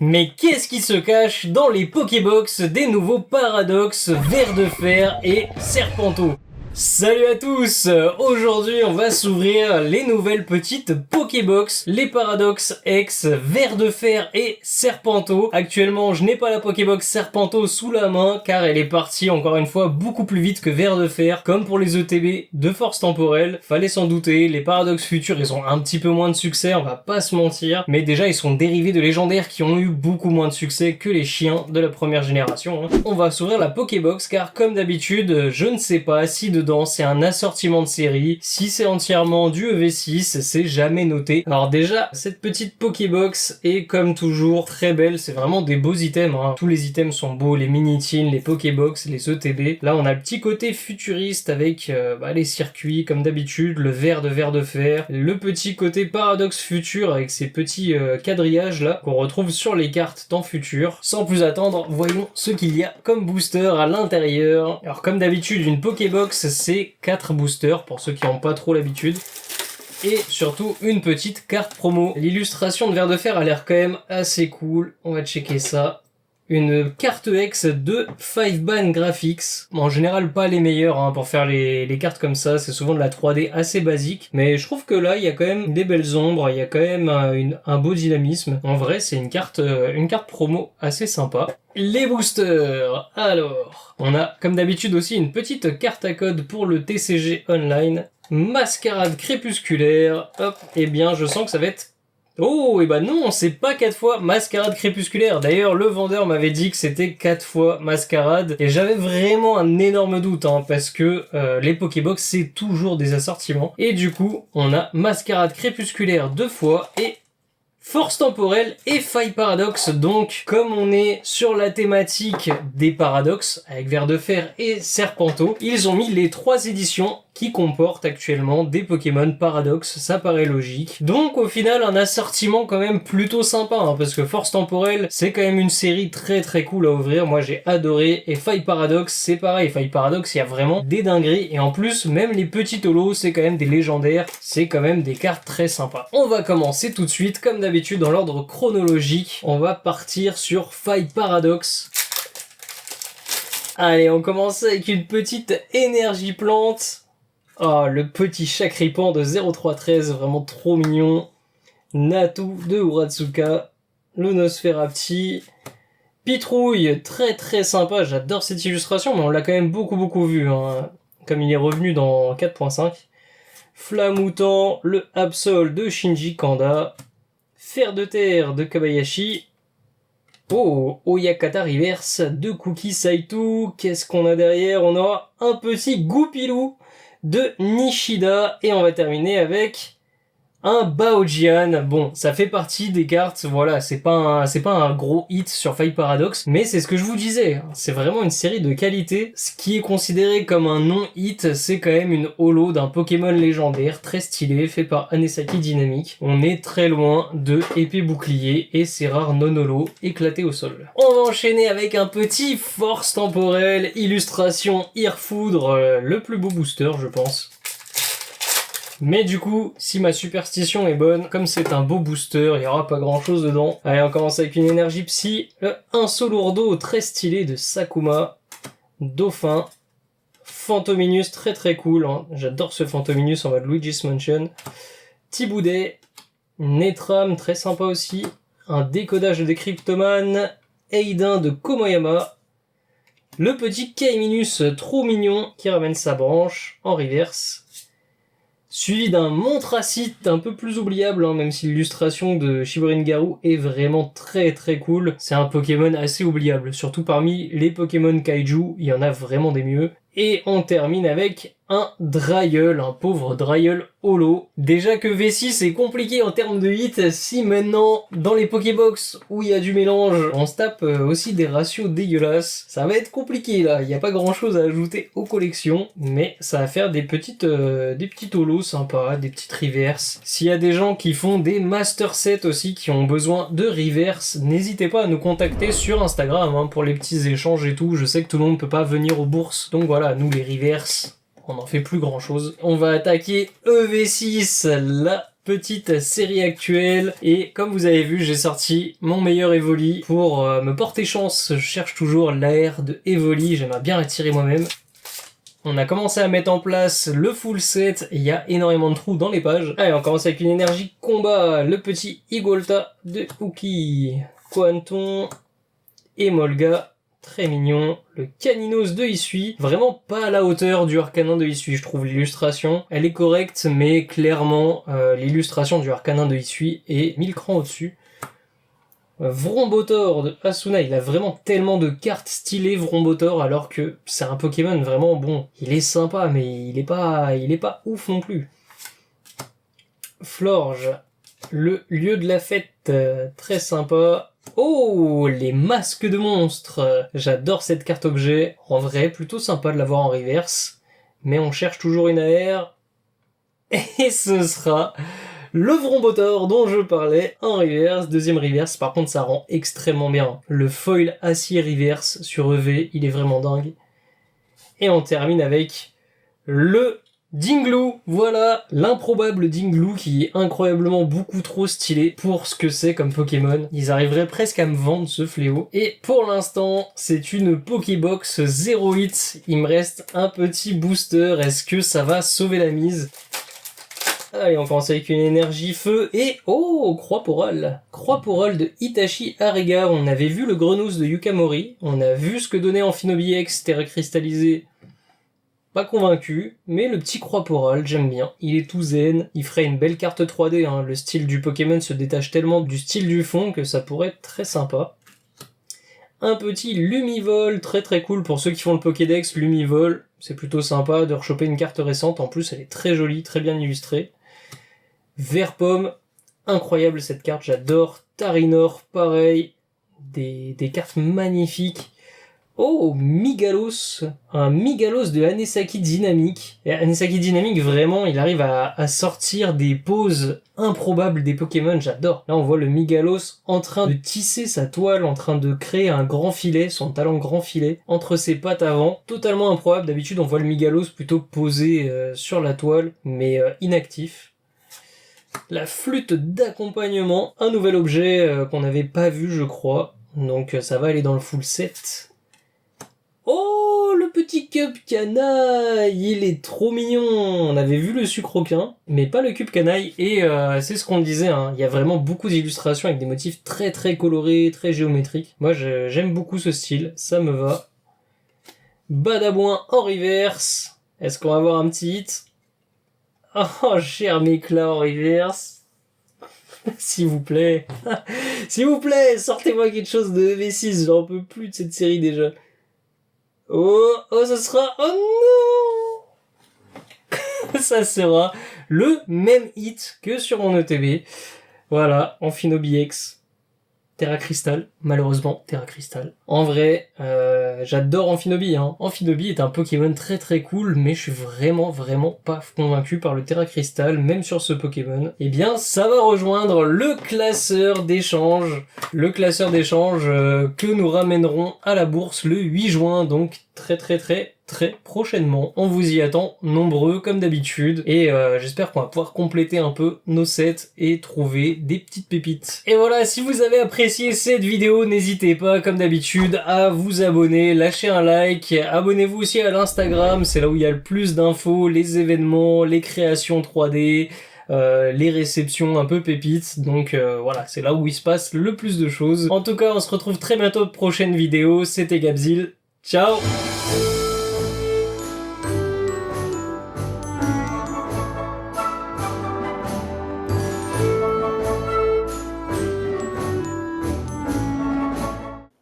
Mais qu'est-ce qui se cache dans les Pokébox des nouveaux Paradox, Ver de Fer et Serpenteau? Salut à tous! Aujourd'hui on va s'ouvrir les nouvelles petites Pokébox, les Paradox X, Ver de Fer et Serpenteau. Actuellement je n'ai pas la Pokébox Serpenteau sous la main car elle est partie encore une fois beaucoup plus vite que Ver de Fer. Comme pour les ETB de force temporelle, fallait s'en douter, les Paradox futurs ils ont un petit peu moins de succès, on va pas se mentir, mais déjà ils sont dérivés de légendaires qui ont eu beaucoup moins de succès que les chiens de la première génération. On va s'ouvrir la Pokébox car comme d'habitude je ne sais pas si dedans c'est un assortiment de série, si c'est entièrement du EV6, c'est jamais noté. Alors déjà, cette petite Pokébox est comme toujours très belle, c'est vraiment des beaux items, tous les items sont beaux, les mini-tins, les Pokébox, les ETB. Là on a le petit côté futuriste avec les circuits comme d'habitude, le Ver de Fer, le petit côté Paradox futur avec ces petits quadrillages là qu'on retrouve sur les cartes dans Futur. Sans plus attendre, voyons ce qu'il y a comme booster à l'intérieur. Alors comme d'habitude, une Pokébox c'est 4 boosters pour ceux qui n'ont pas trop l'habitude. Et surtout une petite carte promo. L'illustration de Ver de Fer a l'air quand même assez cool. On va checker ça. Une carte X de 5ban Graphics. Bon, en général pas les meilleurs pour faire les cartes comme ça, c'est souvent de la 3D assez basique, mais je trouve que là il y a quand même des belles ombres, il y a quand même un beau dynamisme. En vrai c'est une carte promo assez sympa. Les boosters, alors on a comme d'habitude aussi une petite carte à code pour le TCG Online. Mascarade crépusculaire, hop, et bien je sens que ça va être... Oh, et bah non, c'est pas 4 fois Mascarade crépusculaire. D'ailleurs, le vendeur m'avait dit que c'était 4 fois Mascarade. Et j'avais vraiment un énorme doute, parce que les Pokébox, c'est toujours des assortiments. Et du coup, on a Mascarade crépusculaire 2 fois et Force temporelle et faille paradoxe. Donc, comme on est sur la thématique des paradoxes, avec Ver de Fer et Serpenteau, ils ont mis les 3 éditions qui comportent actuellement des Pokémon paradoxes, ça paraît logique. Donc au final un assortiment quand même plutôt sympa, parce que Force temporelle c'est quand même une série très très cool à ouvrir, moi j'ai adoré, et Faille paradoxe c'est pareil, Faille paradoxe il y a vraiment des dingueries, et en plus même les petits holos c'est quand même des légendaires, c'est quand même des cartes très sympas. On va commencer tout de suite comme d'habitude dans l'ordre chronologique, on va partir sur Faille paradoxe. Allez, on commence avec une petite énergie plante. Oh, le petit Chakripan de 0313, vraiment trop mignon. Natu de Uratsuka. Lunosferapti. Pitrouille, très très sympa, j'adore cette illustration, mais on l'a quand même beaucoup vu, comme il est revenu dans 4.5. Flamoutant, le Absol de Shinji Kanda. Fer de terre de Kabayashi. Oh, Oyakata Reverse de Kuki Saito. Qu'est-ce qu'on a derrière? On aura un petit Goupilou de Nishida, et on va terminer avec un Baojian. Bon, ça fait partie des cartes, voilà, c'est pas un gros hit sur Faille Paradox, mais c'est ce que je vous disais, c'est vraiment une série de qualité. Ce qui est considéré comme un non-hit, c'est quand même une holo d'un Pokémon légendaire très stylé, fait par Anesaki Dynamic. On est très loin de épée bouclier et ses rares non-holo éclatés au sol. On va enchaîner avec un petit Force temporelle, illustration Irfoudre, le plus beau booster je pense. Mais du coup, si ma superstition est bonne, comme c'est un beau booster, il n'y aura pas grand chose dedans. Allez, on commence avec une énergie psy, un Solourdo très stylé de Sakuma, Dauphin, Fantominus très très cool, j'adore ce Fantominus en mode Luigi's Mansion, Thiboudet, Netram très sympa aussi, un décodage de Décryptoman, Eidin de Komoyama, le petit Kaiminus trop mignon qui ramène sa branche en reverse, suivi d'un Montracite un peu plus oubliable, même si l'illustration de Shiburin Garu est vraiment très très cool. C'est un Pokémon assez oubliable, surtout parmi les Pokémon Kaiju, il y en a vraiment des mieux. Et on termine avec un Draiol, un pauvre Draiol holo. Déjà que V6 est compliqué en termes de hit, si maintenant dans les Pokébox où il y a du mélange, on se tape aussi des ratios dégueulasses, ça va être compliqué là, il n'y a pas grand chose à ajouter aux collections, mais ça va faire des petites holos sympas, des petites reverses. S'il y a des gens qui font des master sets aussi, qui ont besoin de reverse, n'hésitez pas à nous contacter sur Instagram pour les petits échanges et tout, je sais que tout le monde peut pas venir aux bourses, donc voilà, nous les reverse, on n'en fait plus grand chose. On va attaquer EV6, la petite série actuelle. Et comme vous avez vu, j'ai sorti mon meilleur Evoli pour me porter chance. Je cherche toujours l'AR de Evoli, j'aimerais bien l'attirer moi-même. On a commencé à mettre en place le full set, il y a énormément de trous dans les pages. Allez, on commence avec une énergie combat, le petit Igolta de Uki, Quanton et Molga, très mignon. Le Caninos de Hisui, vraiment pas à la hauteur du Arcanin de Hisui, je trouve l'illustration. Elle est correcte, mais clairement, l'illustration du Arcanin de Hisui est 1000 crans au-dessus. Vrombotor de Asuna, il a vraiment tellement de cartes stylées Vrombotor, alors que c'est un Pokémon vraiment bon. Il est sympa, mais il est pas ouf non plus. Florge, le lieu de la fête, très sympa. Oh, les masques de monstres. J'adore cette carte objet. En vrai, plutôt sympa de l'avoir en reverse. Mais on cherche toujours une AR. Et ce sera le Vrombotor dont je parlais en reverse, deuxième reverse, par contre ça rend extrêmement bien. Le foil acier reverse sur EV, il est vraiment dingue. Et on termine avec le Dinglu, voilà, l'improbable Dinglu qui est incroyablement beaucoup trop stylé pour ce que c'est comme Pokémon. Ils arriveraient presque à me vendre ce fléau. Et pour l'instant, c'est une Pokébox 0 hit. Il me reste un petit booster, est-ce que ça va sauver la mise ? Allez, on commence avec une énergie feu et... Oh, Croix-Porale. Croix-Porale de Itachi Ariga. On avait vu le Grenousse de Yukamori. On a vu ce que donnait Amphinobie X, Terra cristallisée. Pas convaincu, mais le petit Croix-Porale, j'aime bien. Il est tout zen. Il ferait une belle carte 3D. Hein. Le style du Pokémon se détache tellement du style du fond que ça pourrait être très sympa. Un petit Lumivol, très très cool pour ceux qui font le Pokédex. Lumivol, c'est plutôt sympa de rechoper une carte récente. En plus, elle est très jolie, très bien illustrée. Vert pomme, incroyable cette carte, j'adore. Tarinor, pareil, des cartes magnifiques. Oh, Migalos, un Migalos de Anesaki Dynamique. Et Anesaki Dynamique, vraiment, il arrive à sortir des poses improbables des Pokémon, j'adore. Là, on voit le Migalos en train de tisser sa toile, en train de créer un grand filet, son talent grand filet, entre ses pattes avant. Totalement improbable, d'habitude, on voit le Migalos plutôt posé sur la toile, mais inactif. La flûte d'accompagnement, un nouvel objet qu'on n'avait pas vu je crois, donc ça va aller dans le full set. Oh, le petit cube canaille, il est trop mignon. On avait vu le sucroquin, mais pas le cube canaille, et c'est ce qu'on disait, hein. Il y a vraiment beaucoup d'illustrations avec des motifs très très colorés, très géométriques. Moi j'aime beaucoup ce style, ça me va. Badabouin en reverse, est-ce qu'on va avoir un petit hit ? Oh, cher Méclat en reverse. S'il vous plaît. S'il vous plaît, sortez-moi quelque chose de V6, j'en peux plus de cette série déjà. Oh, ça sera... Oh non. Ça sera le même hit que sur mon ETB. Voilà, Amphinobie X. Terra Crystal, malheureusement, Terra Crystal. En vrai, j'adore Amphinobie, hein. Amphinobie est un Pokémon très très cool, mais je suis vraiment pas convaincu par le Terra Crystal, même sur ce Pokémon. Eh bien, ça va rejoindre le classeur d'échange. Le classeur d'échange que nous ramènerons à la bourse le 8 juin, donc très prochainement. On vous y attend nombreux comme d'habitude et j'espère qu'on va pouvoir compléter un peu nos sets et trouver des petites pépites. Et voilà, si vous avez apprécié cette vidéo, n'hésitez pas comme d'habitude à vous abonner, lâcher un like, abonnez-vous aussi à l'Instagram, c'est là où il y a le plus d'infos, les événements, les créations 3D, les réceptions un peu pépites, donc voilà, c'est là où il se passe le plus de choses. En tout cas, on se retrouve très bientôt pour de prochaines vidéos, c'était Gabzil, ciao.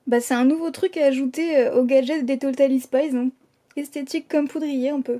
Bah, c'est un nouveau truc à ajouter au gadget des Totally Spies, hein. Esthétique comme poudrier un peu.